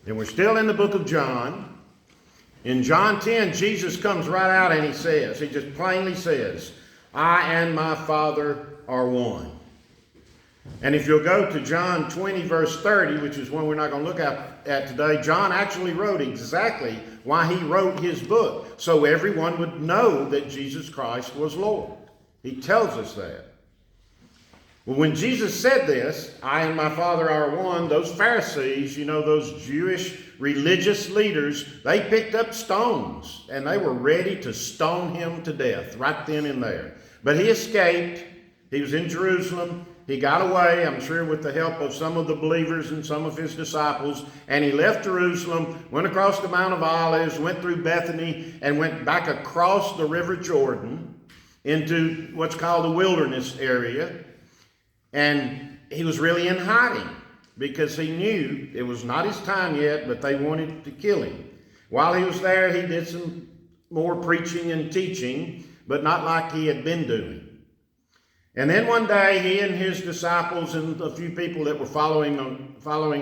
And we're still in the book of John. In John 10, Jesus comes right out and he just plainly says, I and my Father are one. And if you'll go to John 20, verse 30, which is one we're not going to look at today, John actually wrote exactly why he wrote his book, so everyone would know that Jesus Christ was Lord. He tells us that. Well, when Jesus said this, I and my Father are one, those Pharisees, those Jewish religious leaders, they picked up stones and they were ready to stone him to death right then and there. But he escaped. He was in Jerusalem. He got away, I'm sure, with the help of some of the believers and some of his disciples. And he left Jerusalem, went across the Mount of Olives, went through Bethany, and went back across the River Jordan into what's called the wilderness area. And he was really in hiding because he knew it was not his time yet, but they wanted to kill him. While he was there, he did some more preaching and teaching, but not like he had been doing. And then one day, he and his disciples and a few people that were following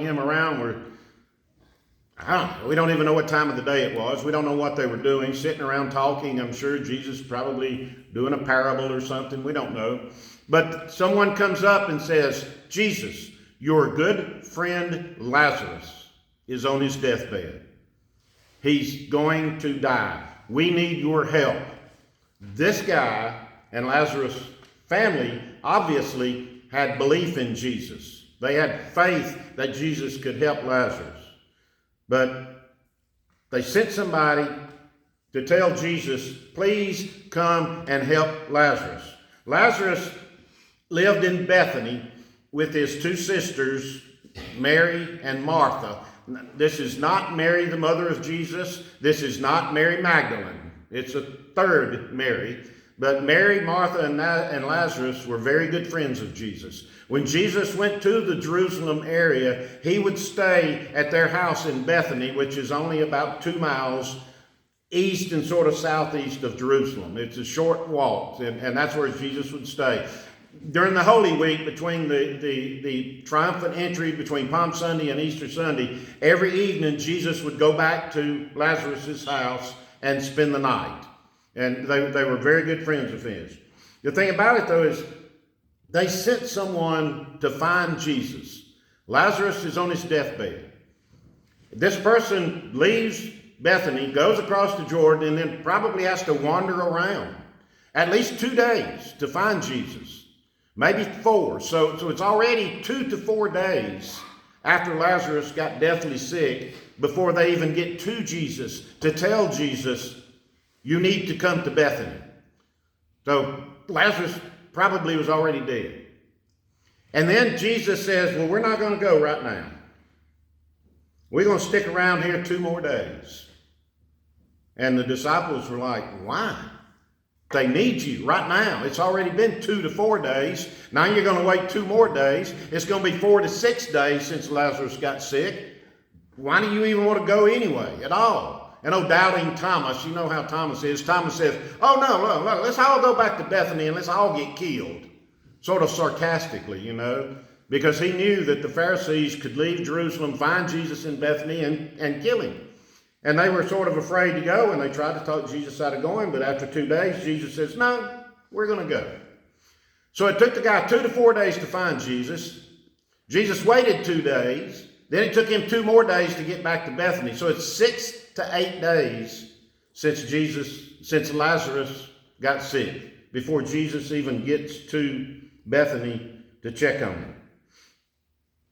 him around were, we don't even know what time of the day it was. We don't know what they were doing, sitting around talking. I'm sure Jesus probably doing a parable or something. We don't know. But someone comes up and says, Jesus, your good friend Lazarus is on his deathbed. He's going to die. We need your help. This guy and Lazarus' family obviously had belief in Jesus. They had faith that Jesus could help Lazarus. But they sent somebody to tell Jesus, please come and help Lazarus. Lazarus lived in Bethany with his two sisters, Mary and Martha. This is not Mary, the mother of Jesus. This is not Mary Magdalene. It's a third Mary. But Mary, Martha, and Lazarus were very good friends of Jesus. When Jesus went to the Jerusalem area, he would stay at their house in Bethany, which is only about 2 miles east and sort of southeast of Jerusalem. It's a short walk, and that's where Jesus would stay. During the Holy Week, between the triumphant entry between Palm Sunday and Easter Sunday, every evening Jesus would go back to Lazarus' house and spend the night. And they were very good friends of his. The thing about it, though, is they sent someone to find Jesus. Lazarus is on his deathbed. This person leaves Bethany, goes across the Jordan, and then probably has to wander around at least 2 days to find Jesus. Maybe 4. So it's already 2 to 4 days after Lazarus got deathly sick before they even get to Jesus to tell Jesus, you need to come to Bethany. So Lazarus probably was already dead. And then Jesus says, well, we're not going to go right now. We're going to stick around here 2 more days. And the disciples were like, why? They need you right now. It's already been 2 to 4 days. Now you're going to wait 2 more days. It's going to be 4 to 6 days since Lazarus got sick. Why do you even want to go anyway at all? And doubting Thomas, you know how Thomas is. Thomas says, oh, no, let's all go back to Bethany and let's all get killed. Sort of sarcastically, because he knew that the Pharisees could leave Jerusalem, find Jesus in Bethany, and kill him. And they were sort of afraid to go, and they tried to talk Jesus out of going. But after 2 days, Jesus says, no, we're going to go. So it took the guy 2 to 4 days to find Jesus. Jesus waited 2 days. Then it took him 2 more days to get back to Bethany. So it's 6 to 8 days since Lazarus got sick, before Jesus even gets to Bethany to check on him.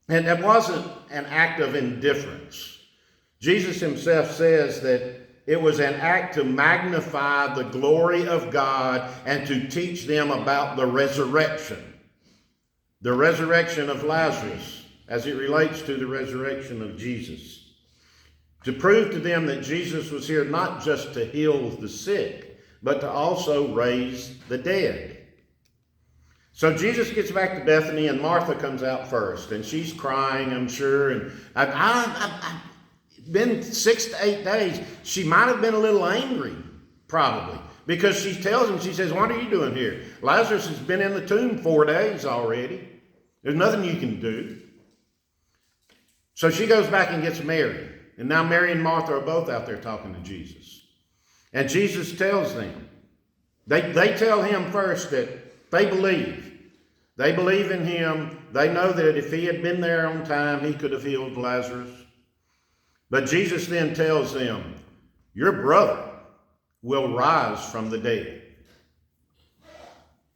And that wasn't an act of indifference. Jesus himself says that it was an act to magnify the glory of God and to teach them about the resurrection of Lazarus as it relates to the resurrection of Jesus. To prove to them that Jesus was here not just to heal the sick, but to also raise the dead. So Jesus gets back to Bethany, and Martha comes out first, and she's crying, I'm sure. And I've been 6 to 8 days. She might have been a little angry, probably, because she tells him, she says, what are you doing here? Lazarus has been in the tomb 4 days already. There's nothing you can do. So she goes back and gets Mary. And now Mary and Martha are both out there talking to Jesus. And Jesus tells them, they tell him first that they believe. They believe in him. They know that if he had been there on time, he could have healed Lazarus. But Jesus then tells them, your brother will rise from the dead.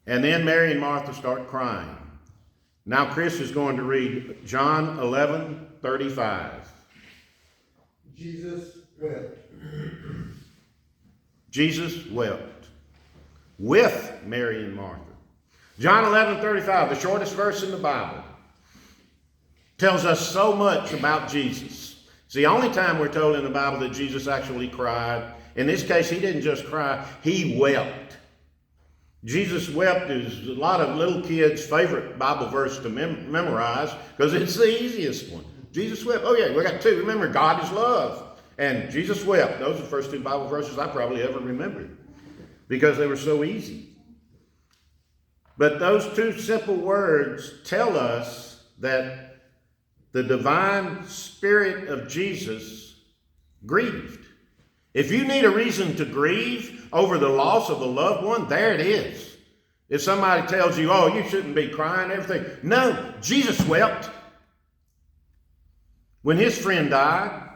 And then Mary and Martha start crying. Now Chris is going to read John 11:35. Jesus wept. Jesus wept with Mary and Martha. John 11:35, the shortest verse in the Bible, tells us so much about Jesus. It's the only time we're told in the Bible that Jesus actually cried. In this case, he didn't just cry, he wept. Jesus wept is a lot of little kids' favorite Bible verse to memorize because it's the easiest one. Jesus wept. Oh yeah, we got two. Remember, God is love. And Jesus wept. Those are the first two Bible verses I probably ever remembered because they were so easy. But those two simple words tell us that the divine Spirit of Jesus grieved. If you need a reason to grieve over the loss of a loved one, there it is. If somebody tells you, oh, you shouldn't be crying, everything. No, Jesus wept when his friend died.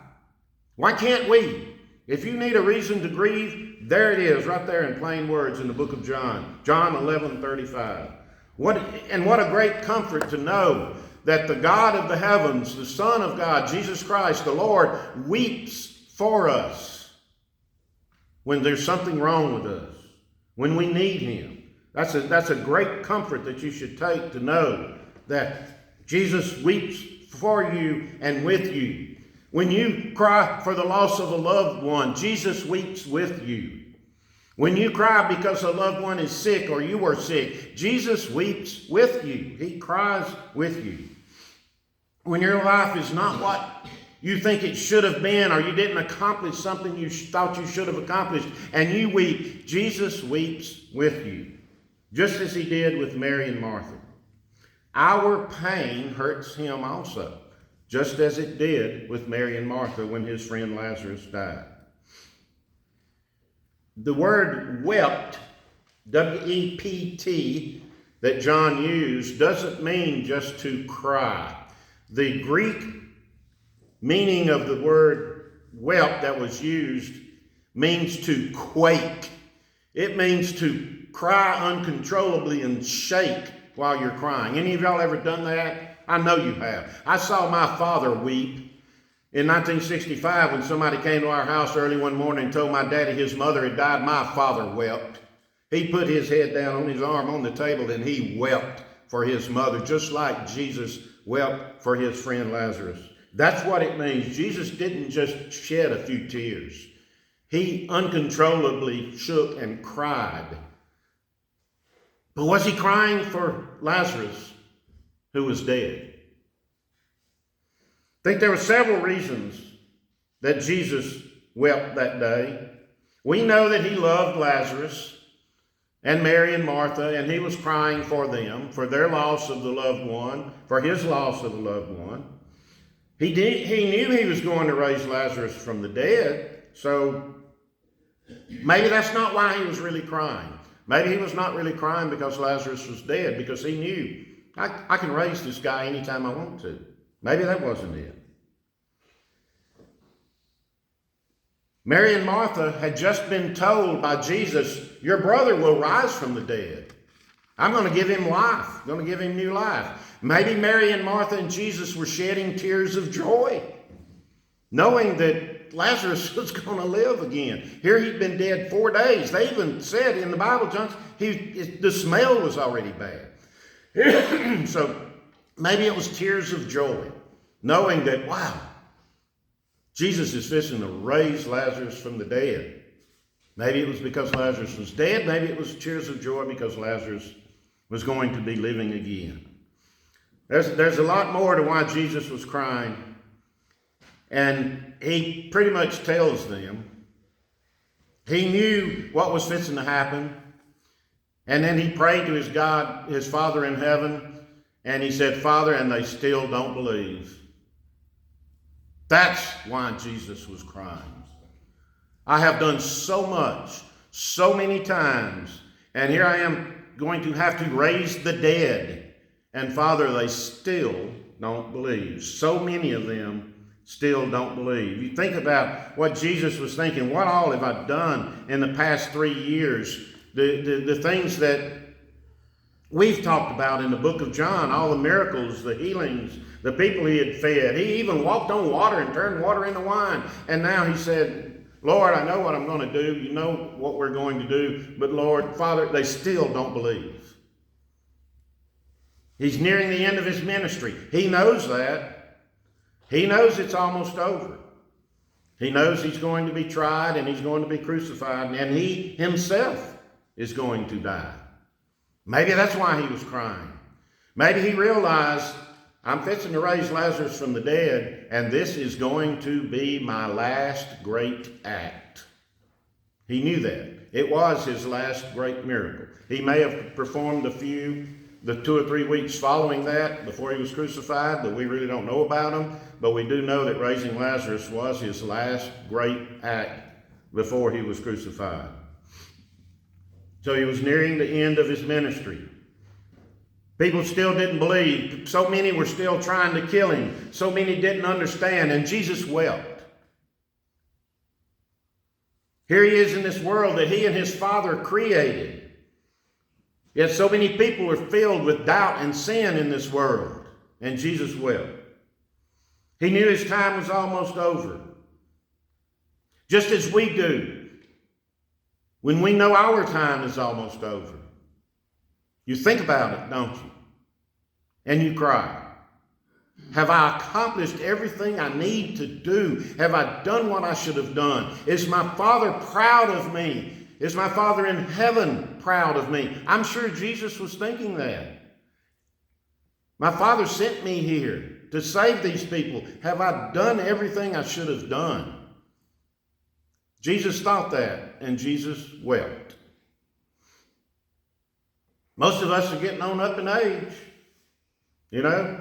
Why can't we? If you need a reason to grieve, there it is, right there in plain words in the book of John. John 11:35. What a great comfort to know that the God of the heavens, the Son of God, Jesus Christ, the Lord, weeps for us when there's something wrong with us, when we need him. That's a great comfort that you should take to know that Jesus weeps for you and with you. When you cry for the loss of a loved one, Jesus weeps with you. When you cry because a loved one is sick or you are sick, Jesus weeps with you. He cries with you. When your life is not what you think it should have been, or you didn't accomplish something you thought you should have accomplished, and you weep, Jesus weeps with you, just as he did with Mary and Martha. Our pain hurts him also, just as it did with Mary and Martha when his friend Lazarus died. The word wept, W-E-P-T, that John used doesn't mean just to cry. The Greek meaning of the word wept that was used means to quake. It means to cry uncontrollably and shake while you're crying. Any of y'all ever done that? I know you have. I saw my father weep in 1965 when somebody came to our house early one morning and told my daddy his mother had died. My father wept. He put his head down on his arm on the table and he wept for his mother, just like Jesus wept for his friend Lazarus. That's what it means. Jesus didn't just shed a few tears. He uncontrollably shook and cried. But was he crying for Lazarus, who was dead? I think there were several reasons that Jesus wept that day. We know that he loved Lazarus and Mary and Martha, and he was crying for them, for their loss of the loved one, for his loss of the loved one. He knew he was going to raise Lazarus from the dead, so maybe that's not why he was really crying. Maybe he was not really crying because Lazarus was dead, because he knew, I can raise this guy anytime I want to. Maybe that wasn't it. Mary and Martha had just been told by Jesus, your brother will rise from the dead. I'm going to give him life. I'm going to give him new life. Maybe Mary and Martha and Jesus were shedding tears of joy, knowing that Lazarus was going to live again. Here he'd been dead 4 days. They even said in the Bible, John, the smell was already bad. So maybe it was tears of joy, knowing that, wow, Jesus is fixing to raise Lazarus from the dead. Maybe it was because Lazarus was dead. Maybe it was tears of joy because Lazarus was going to be living again. There's a lot more to why Jesus was crying. And he pretty much tells them. He knew what was fixing to happen. And then he prayed to his God, his Father in heaven. And he said, Father, and they still don't believe. That's why Jesus was crying. I have done so much, so many times, and here I am going to have to raise the dead. And Father, they still don't believe. So many of them still don't believe. You think about what Jesus was thinking. What all have I done in the past 3 years? The things that we've talked about in the book of John, all the miracles, the healings, the people he had fed. He even walked on water and turned water into wine. And now he said, Lord, I know what I'm going to do. You know what we're going to do. But Lord, Father, they still don't believe. He's nearing the end of his ministry. He knows that. He knows it's almost over. He knows he's going to be tried and he's going to be crucified, and he himself is going to die. Maybe that's why he was crying. Maybe he realized, I'm fixing to raise Lazarus from the dead, and this is going to be my last great act. He knew that. It was his last great miracle. He may have performed the 2 or 3 weeks following that before he was crucified, but we really don't know about them. But we do know that raising Lazarus was his last great act before he was crucified. So he was nearing the end of his ministry. People still didn't believe. So many were still trying to kill him. So many didn't understand, and Jesus wept. Here he is in this world that he and his Father created. Yet so many people are filled with doubt and sin in this world, and Jesus wept. He knew his time was almost over. Just as we do when we know our time is almost over. You think about it, don't you? And you cry. Have I accomplished everything I need to do? Have I done what I should have done? Is my Father proud of me? Is my Father in heaven proud of me? I'm sure Jesus was thinking that. My Father sent me here to save these people. Have I done everything I should have done? Jesus thought that, and Jesus wept. Most of us are getting on up in age. You know,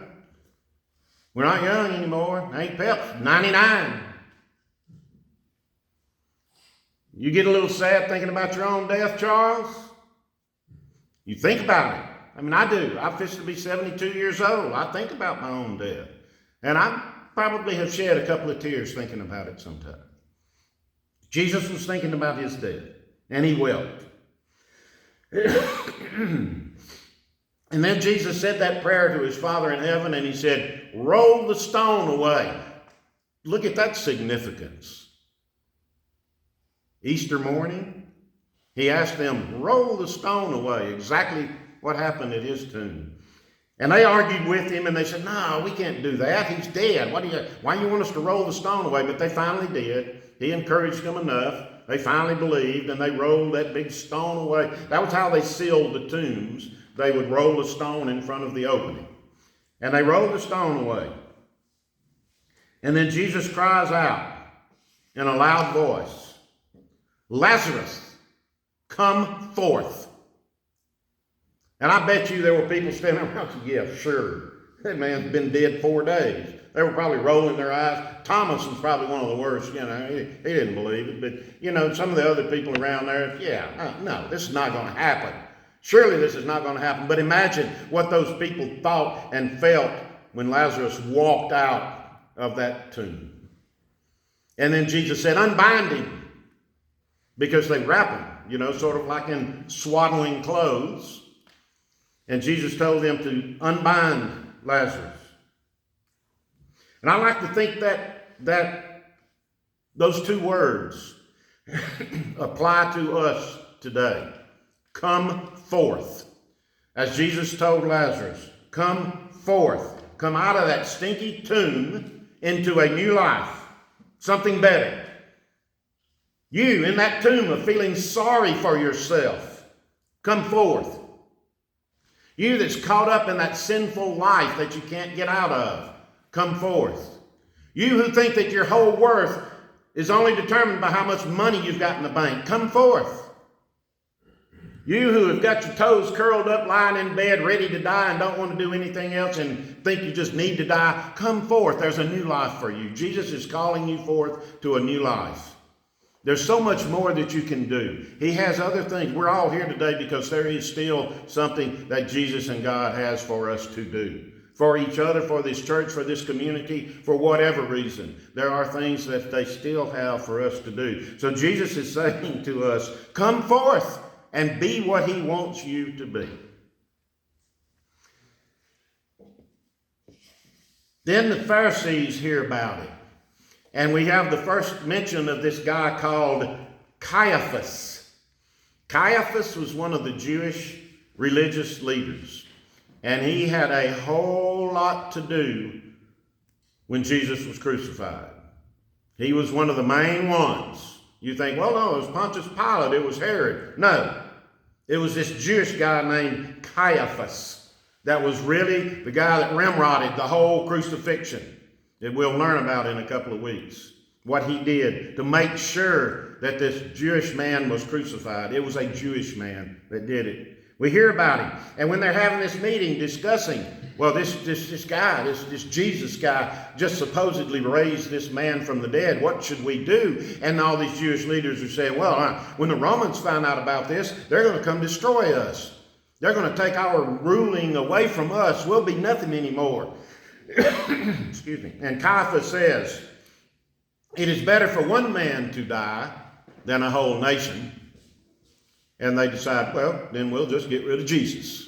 we're not young anymore. Ain't Pep's 99. You get a little sad thinking about your own death, Charles? You think about it. I mean, I do. I'm fixing to be 72 years old. I think about my own death. And I probably have shed a couple of tears thinking about it sometime. Jesus was thinking about his death, and he wept. And then Jesus said that prayer to his Father in heaven, and he said, roll the stone away. Look at that significance. Easter morning, he asked them, roll the stone away. Exactly what happened at his tomb. And they argued with him, and they said, no, we can't do that. He's dead. Why do you want us to roll the stone away? But they finally did. He encouraged them enough. They finally believed, and they rolled that big stone away. That was how they sealed the tombs. They would roll a stone in front of the opening. And they rolled the stone away. And then Jesus cries out in a loud voice, Lazarus, come forth. And I bet you there were people standing around saying, yeah, sure. That man's been dead 4 days. They were probably rolling their eyes. Thomas was probably one of the worst. You know, he didn't believe it. But, you know, some of the other people around there, yeah, no, this is not going to happen. Surely this is not going to happen. But imagine what those people thought and felt when Lazarus walked out of that tomb. And then Jesus said, unbind him. Because they wrap him, you know, sort of like in swaddling clothes. And Jesus told them to unbind Lazarus. And I like to think that those two words apply to us today. Come forth. As Jesus told Lazarus, come forth. Come out of that stinky tomb into a new life. Something better. You in that tomb are feeling sorry for yourself. Come forth. You that's caught up in that sinful life that you can't get out of, come forth. You who think that your whole worth is only determined by how much money you've got in the bank, come forth. You who have got your toes curled up, lying in bed, ready to die and don't want to do anything else and think you just need to die, come forth. There's a new life for you. Jesus is calling you forth to a new life. There's so much more that you can do. He has other things. We're all here today because there is still something that Jesus and God has for us to do. For each other, for this church, for this community, for whatever reason. There are things that they still have for us to do. So Jesus is saying to us, come forth and be what he wants you to be. Then the Pharisees hear about it. And we have the first mention of this guy called Caiaphas. Caiaphas was one of the Jewish religious leaders. And he had a whole lot to do when Jesus was crucified. He was one of the main ones. You think, well, no, it was Pontius Pilate, it was Herod. No, it was this Jewish guy named Caiaphas that was really the guy that ramrodded the whole crucifixion that we'll learn about in a couple of weeks. What he did to make sure that this Jewish man was crucified. It was a Jewish man that did it. We hear about him. And when they're having this meeting discussing, well, this guy, this Jesus guy just supposedly raised this man from the dead. What should we do? And all these Jewish leaders are saying, well, when the Romans find out about this, they're going to come destroy us. They're going to take our ruling away from us. We'll be nothing anymore. Excuse me. And Caiaphas says, it is better for one man to die than a whole nation. And they decide, well, then we'll just get rid of Jesus.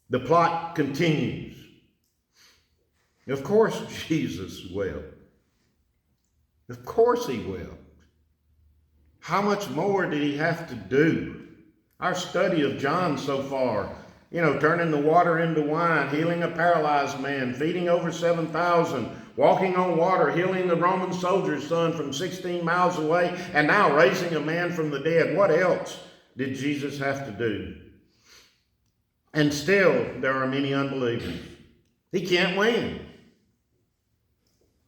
The plot continues. Of course Jesus will. Of course he will. How much more did he have to do? Our study of John so far, turning the water into wine, healing a paralyzed man, feeding over 7,000, walking on water, healing the Roman soldier's son from 16 miles away, and now raising a man from the dead. What else did Jesus have to do? And still, there are many unbelievers. He can't win.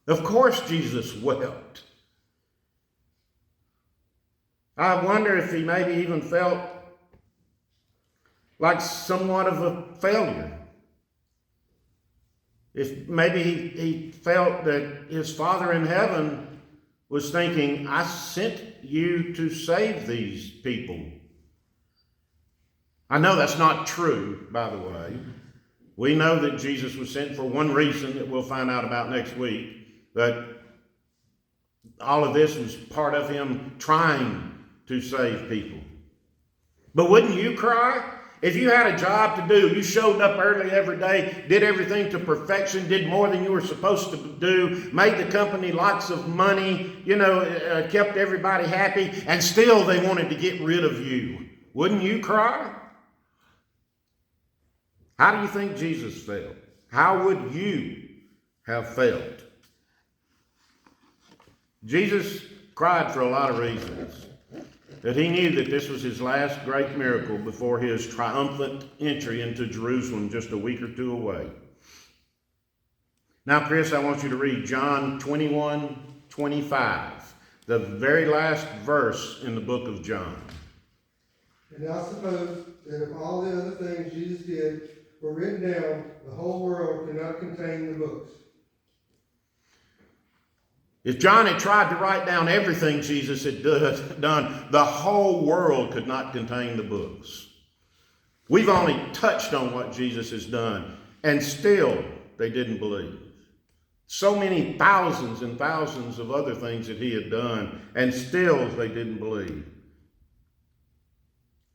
Of course, Jesus wept. I wonder if he maybe even felt like somewhat of a failure. If maybe he felt that his Father in heaven was thinking, I sent you to save these people. I know that's not true, by the way. We know that Jesus was sent for one reason that we'll find out about next week. But all of this was part of him trying to save people. But wouldn't you cry? If you had a job to do, you showed up early every day, did everything to perfection, did more than you were supposed to do, made the company lots of money, kept everybody happy, and still they wanted to get rid of you. Wouldn't you cry? How do you think Jesus felt? How would you have felt? Jesus cried for a lot of reasons. That he knew that this was his last great miracle before his triumphant entry into Jerusalem just a week or two away. Now, Chris, I want you to read John 21:25, the very last verse in the book of John. And I suppose that if all the other things Jesus did were written down, the whole world could not contain the books. If John had tried to write down everything Jesus had done, the whole world could not contain the books. We've only touched on what Jesus has done, and still they didn't believe. So many thousands and thousands of other things that he had done, and still they didn't believe.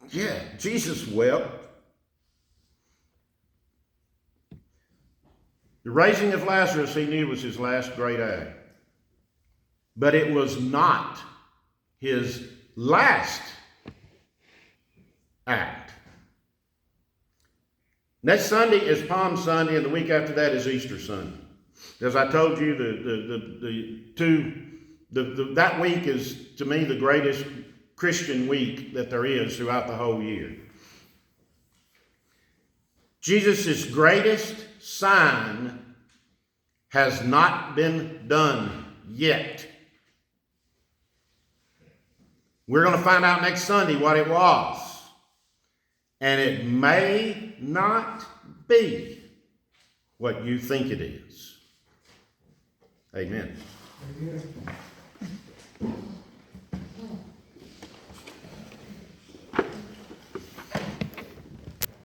Yeah, Jesus wept. The raising of Lazarus, he knew, was his last great act. But it was not his last act. Next Sunday is Palm Sunday, and the week after that is Easter Sunday. As I told you, that week is, to me, the greatest Christian week that there is throughout the whole year. Jesus' greatest sign has not been done yet. We're going to find out next Sunday what it was. And it may not be what you think it is. Amen. Amen.